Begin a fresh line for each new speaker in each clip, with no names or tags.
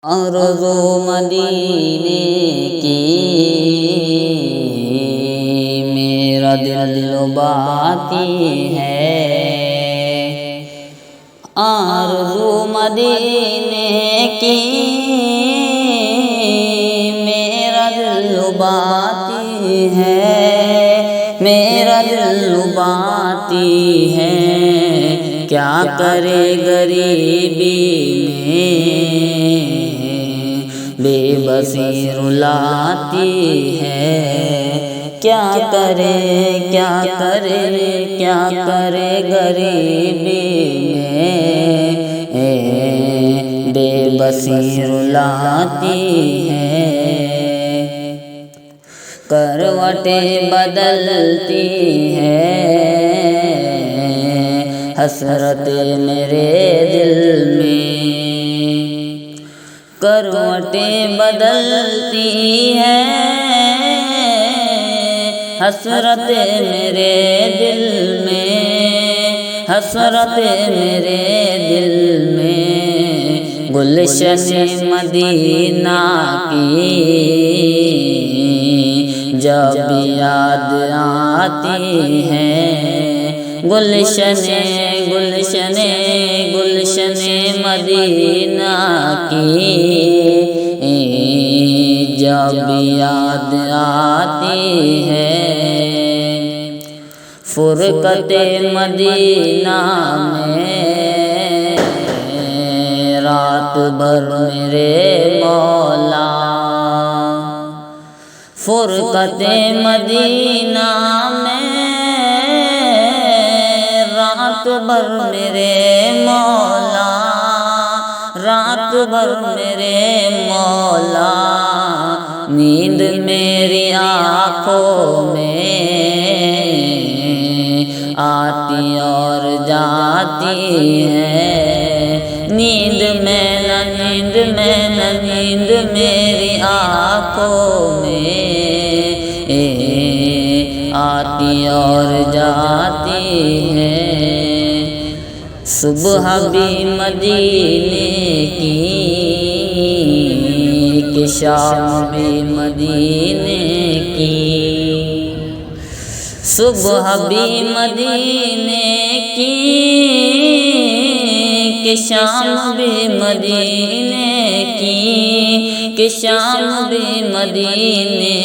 آرزو مدینے کی میرا دل لباتی ہے، آرزو مدینے کی میرا دل لباتی ہے، میرا دل لباتی ہے، کیا کرے غریبی میں بے بسی رلاتی ہے، کیا کرے کیا کرے کیا کرے غریبی میں بے بسی رلاتی ہے، کروٹیں بدلتی ہے حسرت میرے دل میں، کروٹیں بدلتی ہے حسرت میرے دل میں، حسرت میرے دل میں، گلشن مدینہ کی جب یاد آتی ہے، گلشن گلشن گلشن مدینہ کی جب یاد آتی ہے، فرقت مدینہ میں رات بھر میرے مولا، فرقت مدینہ میں رات بھر میرے مولا، رات بھر میرے مولا، نیند میری آنکھوں میں آتی اور جاتی ہے، نیند میں نہ نیند میں نہ نیند میری آنکھوں میں آتی اور جاتی ہے، صبح بھی مدینے کی کہ شام بھی مدینے کی، صبح بھی مدینے کی کہ شام بھی مدینے کی، کہ شام بھی مدینے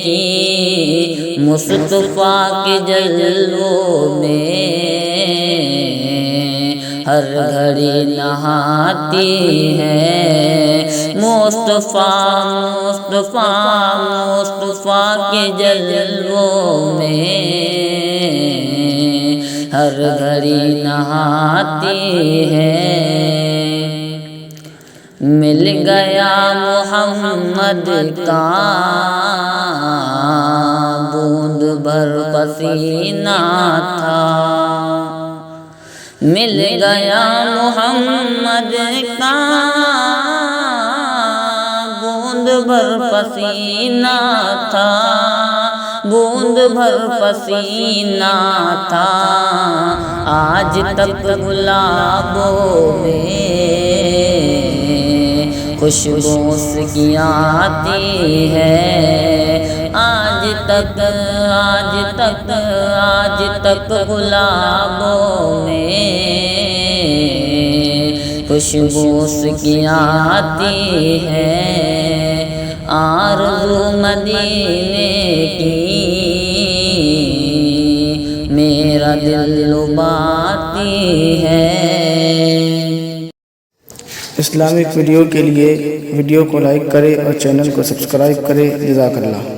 کی، مصطفیٰ کے جلووں میں ہر گھڑی نہاتی ہے، مصطفیٰ مصطفیٰ مصطفیٰ کے جلووں میں ہر گھڑی نہاتی ہے، مل گیا محمد کا بوند بھر پسینہ تھا، مل گیا محمد کا بوند بھر پسینہ تھا، بوند بھر پسینہ تھا، آج تک گلابوں میں خوشبو اس کی آتی ہے، آج تک آج تک آج تک گلابوں میں خوشبو اس کی آتی ہے، آرزو مدینے کی میرا دل لباتی ہے۔
اسلامک ویڈیو کے لیے ویڈیو کو لائک کریں اور چینل کو سبسکرائب کریں۔ جزاک اللہ۔